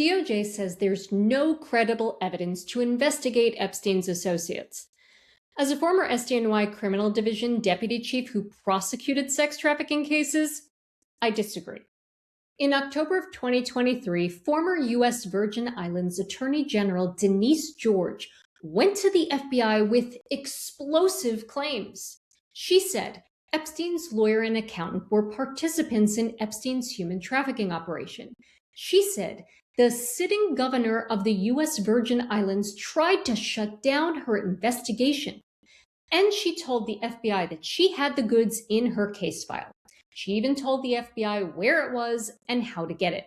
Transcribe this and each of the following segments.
DOJ says there's no credible evidence to investigate Epstein's associates. As a former SDNY Criminal Division deputy chief who prosecuted sex trafficking cases, I disagree. In October of 2023, former U.S. Virgin Islands Attorney General Denise George went to the FBI with explosive claims. She said Epstein's lawyer and accountant were participants in Epstein's human trafficking operation. She said the sitting governor of the U.S. Virgin Islands tried to shut down her investigation. And she told the FBI that she had the goods in her case file. She even told the FBI where it was and how to get it.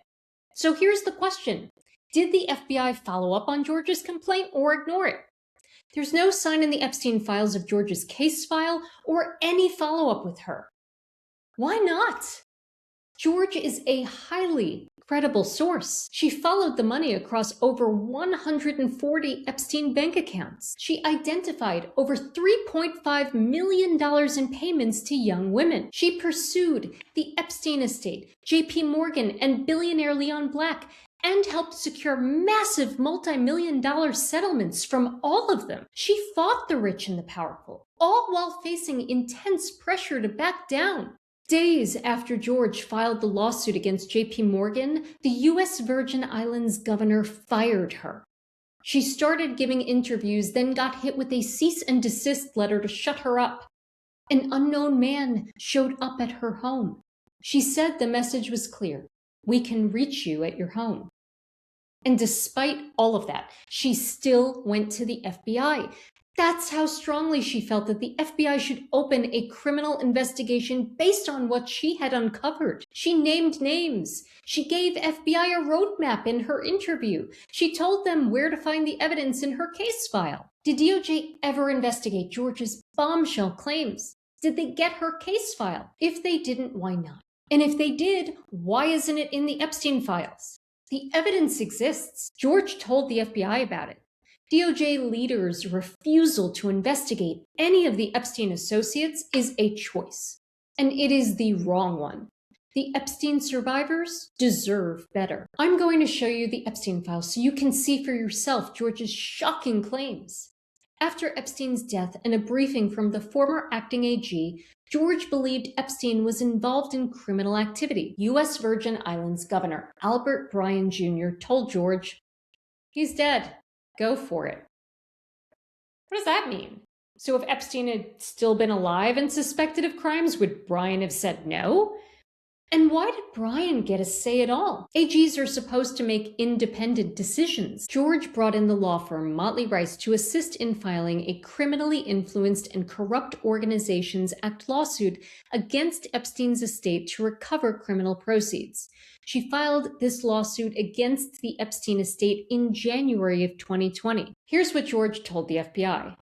So here's the question. Did the FBI follow up on George's complaint or ignore it? There's no sign in the Epstein files of George's case file or any follow-up with her. Why not? George is a highly credible source. She followed the money across over 140 Epstein bank accounts. She identified over $3.5 million in payments to young women. She pursued the Epstein estate, JP Morgan, and billionaire Leon Black, and helped secure massive multi-million-dollar settlements from all of them. She fought the rich and the powerful, all while facing intense pressure to back down. Days after George filed the lawsuit against JP Morgan, the U.S. Virgin Islands governor fired her. She started giving interviews, then got hit with a cease and desist letter to shut her up. An unknown man showed up at her home. She said the message was clear. We can reach you at your home. And despite all of that, she still went to the FBI. That's how strongly she felt that the FBI should open a criminal investigation based on what she had uncovered. She named names. She gave FBI a roadmap in her interview. She told them where to find the evidence in her case file. Did DOJ ever investigate George's bombshell claims? Did they get her case file? If they didn't, why not? And if they did, why isn't it in the Epstein files? The evidence exists. George told the FBI about it. DOJ leaders' refusal to investigate any of the Epstein associates is a choice, and it is the wrong one. The Epstein survivors deserve better. I'm going to show you the Epstein files so you can see for yourself George's shocking claims. After Epstein's death and a briefing from the former acting AG, George believed Epstein was involved in criminal activity. U.S. Virgin Islands Governor Albert Bryan Jr. told George, "He's dead. Go for it." What does that mean? So if Epstein had still been alive and suspected of crimes, would Bryan have said no? And why did Bryan get a say at all? AGs are supposed to make independent decisions. George brought in the law firm Motley Rice to assist in filing a criminally influenced and corrupt organizations act lawsuit against Epstein's estate to recover criminal proceeds. She filed this lawsuit against the Epstein estate in January of 2020. Here's what George told the FBI.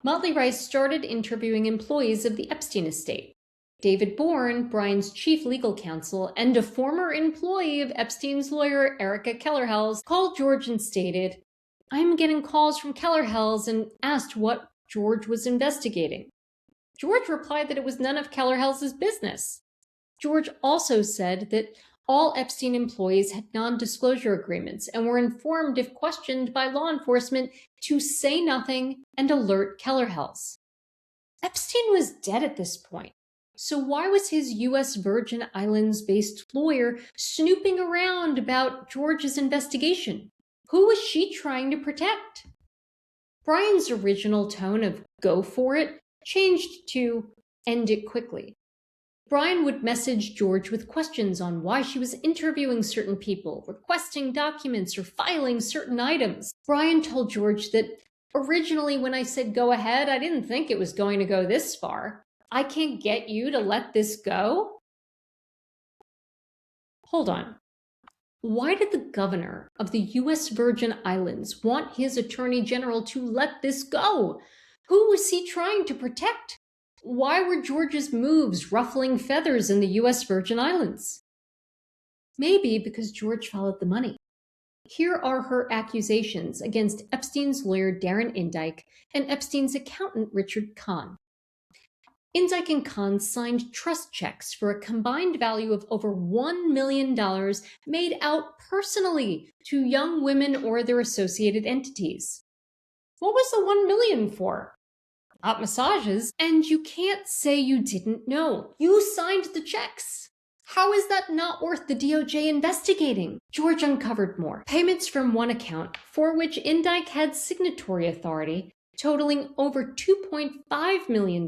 Motley Rice started interviewing employees of the Epstein estate. David Bourne, Bryan's chief legal counsel, and a former employee of Epstein's lawyer, Erica Kellerhals, called George and stated, "I'm getting calls from Kellerhals," and asked what George was investigating. George replied that it was none of Kellerhals' business. George also said that all Epstein employees had non-disclosure agreements and were informed if questioned by law enforcement to say nothing and alert Kellerhals. Epstein was dead at this point. So why was his U.S. Virgin Islands-based lawyer snooping around about George's investigation? Who was she trying to protect? Bryan's original tone of "go for it" changed to "end it quickly." Bryan would message George with questions on why she was interviewing certain people, requesting documents, or filing certain items. Bryan told George that, "Originally, when I said go ahead, I didn't think it was going to go this far. I can't get you to let this go?" Hold on. Why did the governor of the U.S. Virgin Islands want his attorney general to let this go? Who was he trying to protect? Why were George's moves ruffling feathers in the U.S. Virgin Islands? Maybe because George followed the money. Here are her accusations against Epstein's lawyer Darren Indyke and Epstein's accountant Richard Kahn. Indyke and Kahn signed trust checks for a combined value of over $1 million made out personally to young women or their associated entities. What was the $1 million for? Not massages, and you can't say you didn't know. You signed the checks. How is that not worth the DOJ investigating? George uncovered more. Payments from one account, for which Indyke had signatory authority, totaling over $2.5 million,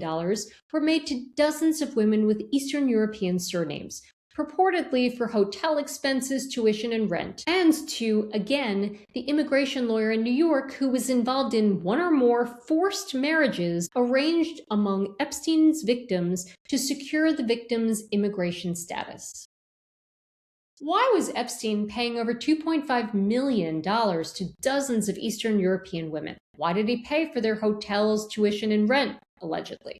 were made to dozens of women with Eastern European surnames, purportedly for hotel expenses, tuition, and rent, and to, again, the immigration lawyer in New York who was involved in one or more forced marriages arranged among Epstein's victims to secure the victim's immigration status. Why was Epstein paying over $2.5 million to dozens of Eastern European women? Why did he pay for their hotels, tuition, and rent, allegedly?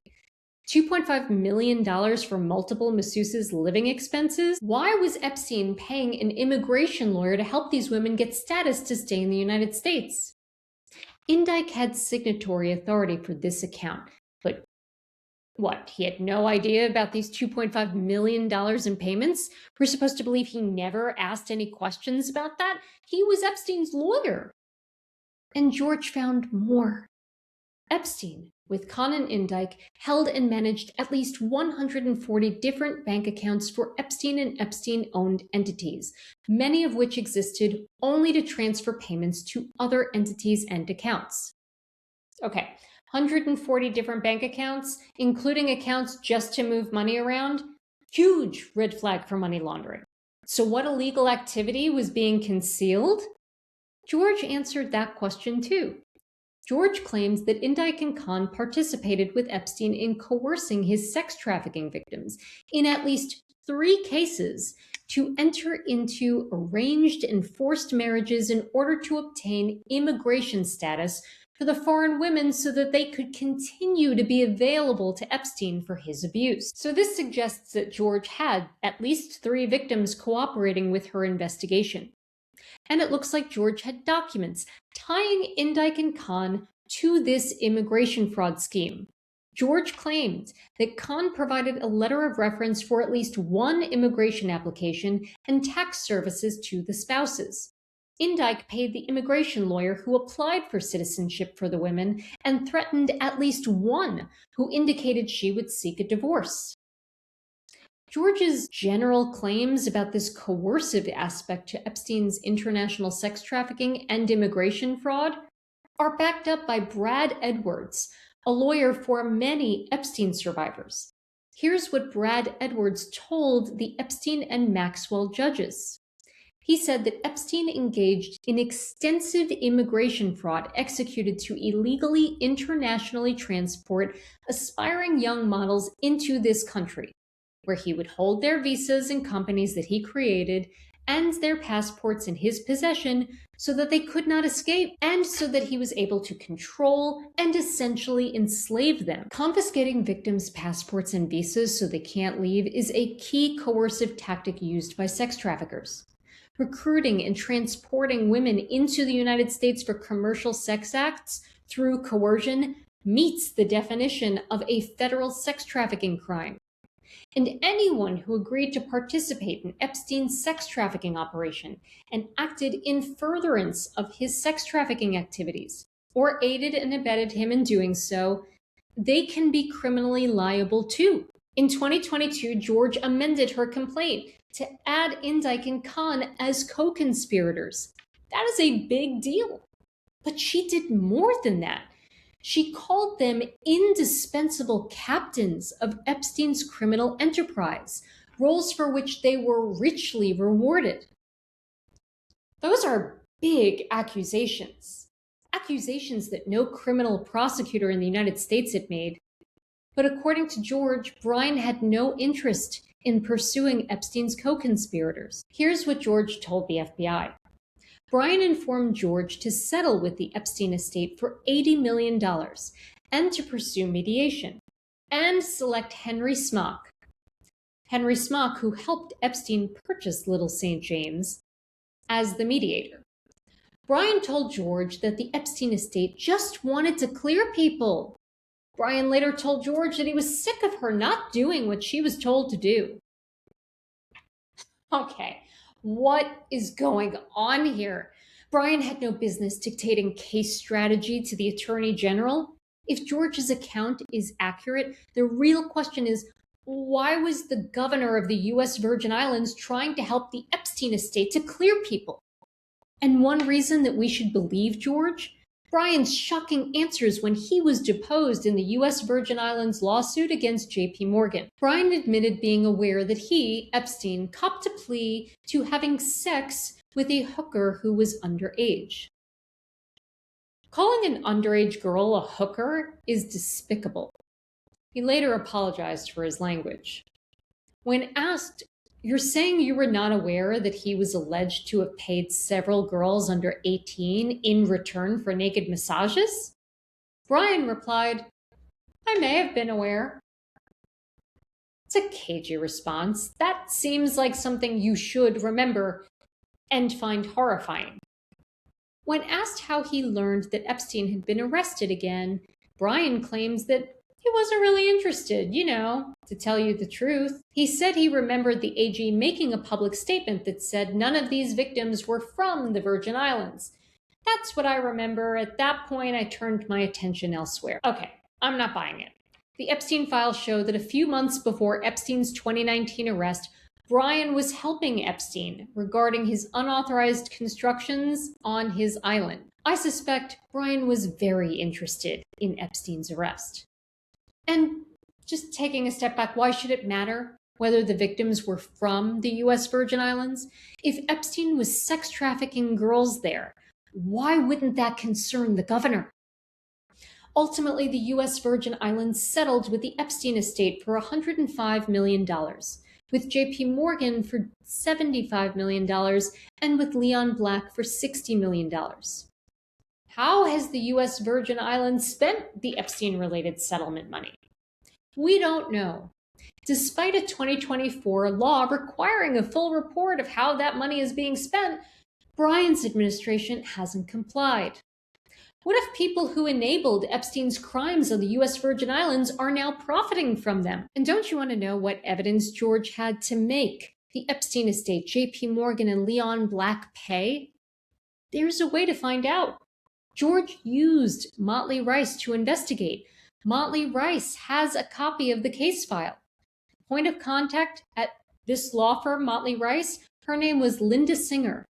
$2.5 million for multiple masseuses' living expenses? Why was Epstein paying an immigration lawyer to help these women get status to stay in the United States? Indyke had signatory authority for this account, but what, he had no idea about these $2.5 million in payments? We're supposed to believe he never asked any questions about that? He was Epstein's lawyer. And George found more. Epstein, with Kahn and Indyke, held and managed at least 140 different bank accounts for Epstein and Epstein-owned entities, many of which existed only to transfer payments to other entities and accounts. Okay, 140 different bank accounts, including accounts just to move money around? Huge red flag for money laundering. So what illegal activity was being concealed? George answered that question too. George claims that Indyke and Kahn participated with Epstein in coercing his sex trafficking victims in at least 3 cases to enter into arranged and forced marriages in order to obtain immigration status for the foreign women so that they could continue to be available to Epstein for his abuse. So this suggests that George had at least 3 victims cooperating with her investigation. And it looks like George had documents tying Indyke and Kahn to this immigration fraud scheme. George claimed that Kahn provided a letter of reference for at least 1 immigration application and tax services to the spouses. Indyke paid the immigration lawyer who applied for citizenship for the women and threatened at least 1 who indicated she would seek a divorce. George's general claims about this coercive aspect to Epstein's international sex trafficking and immigration fraud are backed up by Brad Edwards, a lawyer for many Epstein survivors. Here's what Brad Edwards told the Epstein and Maxwell judges. He said that Epstein engaged in extensive immigration fraud executed to illegally internationally transport aspiring young models into this country, where he would hold their visas and companies that he created and their passports in his possession so that they could not escape and so that he was able to control and essentially enslave them. Confiscating victims' passports and visas so they can't leave is a key coercive tactic used by sex traffickers. Recruiting and transporting women into the United States for commercial sex acts through coercion meets the definition of a federal sex trafficking crime. And anyone who agreed to participate in Epstein's sex trafficking operation and acted in furtherance of his sex trafficking activities, or aided and abetted him in doing so, they can be criminally liable too. In 2022, George amended her complaint to add Indyke and Kahn as co-conspirators. That is a big deal. But she did more than that. She called them indispensable captains of Epstein's criminal enterprise, roles for which they were richly rewarded. Those are big accusations. Accusations that no criminal prosecutor in the United States had made. But according to George, Bryan had no interest in pursuing Epstein's co-conspirators. Here's what George told the FBI. Bryan informed George to settle with the Epstein estate for $80 million and to pursue mediation, and select Henry Smock. Henry Smock, who helped Epstein purchase Little St. James, as the mediator. Bryan told George that the Epstein estate just wanted to clear people. Bryan later told George that he was sick of her not doing what she was told to do. Okay, what is going on here? Bryan had no business dictating case strategy to the Attorney General. If George's account is accurate, the real question is, why was the governor of the U.S. Virgin Islands trying to help the Epstein estate to clear people? And one reason that we should believe George? Bryan's shocking answers when he was deposed in the U.S. Virgin Islands lawsuit against J.P. Morgan. Bryan admitted being aware that he, Epstein, copped a plea to having sex with a hooker who was underage. Calling an underage girl a hooker is despicable. He later apologized for his language. When asked, "You're saying you were not aware that he was alleged to have paid several girls under 18 in return for naked massages?" Bryan replied, "I may have been aware." It's a cagey response. That seems like something you should remember and find horrifying. When asked how he learned that Epstein had been arrested again, Bryan claims that he wasn't really interested, to tell you the truth. He said he remembered the AG making a public statement that said none of these victims were from the Virgin Islands. That's what I remember. At that point, I turned my attention elsewhere. Okay, I'm not buying it. The Epstein files show that a few months before Epstein's 2019 arrest, Bryan was helping Epstein regarding his unauthorized constructions on his island. I suspect Bryan was very interested in Epstein's arrest. And just taking a step back, why should it matter whether the victims were from the U.S. Virgin Islands? If Epstein was sex trafficking girls there, why wouldn't that concern the governor? Ultimately, the U.S. Virgin Islands settled with the Epstein estate for $105 million, with J.P. Morgan for $75 million, and with Leon Black for $60 million. How has the U.S. Virgin Islands spent the Epstein-related settlement money? We don't know. Despite a 2024 law requiring a full report of how that money is being spent, Bryan's administration hasn't complied. What if people who enabled Epstein's crimes on the U.S. Virgin Islands are now profiting from them? And don't you want to know what evidence George had to make the Epstein estate, J.P. Morgan, and Leon Black pay? There's a way to find out. George used Motley Rice to investigate. Motley Rice has a copy of the case file. Point of contact at this law firm, Motley Rice, her name was Linda Singer.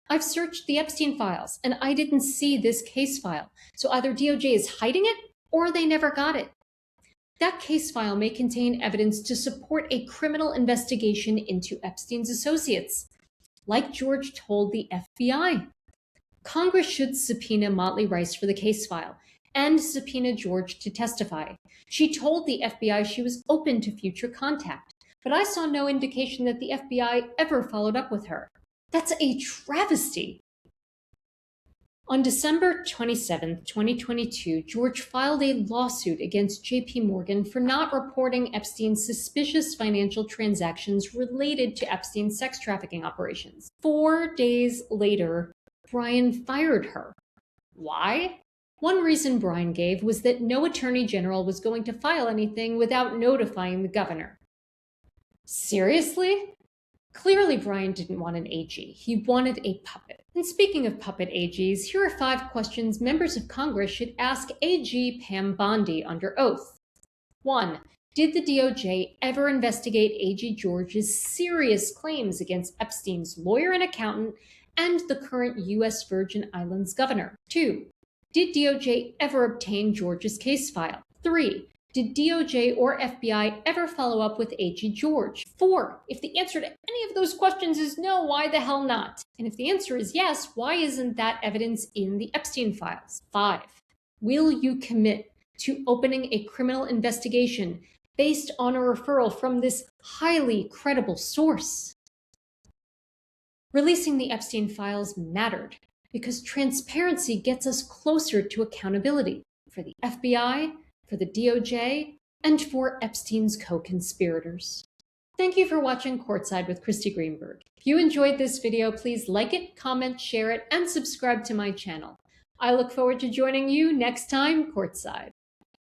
I've searched the Epstein files, and I didn't see this case file. So either DOJ is hiding it, or they never got it. That case file may contain evidence to support a criminal investigation into Epstein's associates, like George told the FBI. Congress should subpoena Motley Rice for the case file and subpoena George to testify. She told the FBI she was open to future contact, but I saw no indication that the FBI ever followed up with her. That's a travesty. On December 27, 2022, George filed a lawsuit against J.P. Morgan for not reporting Epstein's suspicious financial transactions related to Epstein's sex trafficking operations. 4 days later, Bryan fired her. Why? One reason Bryan gave was that no attorney general was going to file anything without notifying the governor. Seriously? Clearly, Bryan didn't want an AG. He wanted a puppet. And speaking of puppet AGs, here are 5 questions members of Congress should ask AG Pam Bondi under oath. 1. Did the DOJ ever investigate AG George's serious claims against Epstein's lawyer and accountant and the current U.S. Virgin Islands governor? 2. Did DOJ ever obtain George's case file? 3. Did DOJ or FBI ever follow up with AG George? 4. If the answer to any of those questions is no, why the hell not? And if the answer is yes, why isn't that evidence in the Epstein files? 5. Will you commit to opening a criminal investigation based on a referral from this highly credible source? Releasing the Epstein files mattered because transparency gets us closer to accountability for the FBI, for the DOJ, and for Epstein's co-conspirators. Thank you for watching Courtside with Kristy Greenberg. If you enjoyed this video, please like it, comment, share it, and subscribe to my channel. I look forward to joining you next time courtside.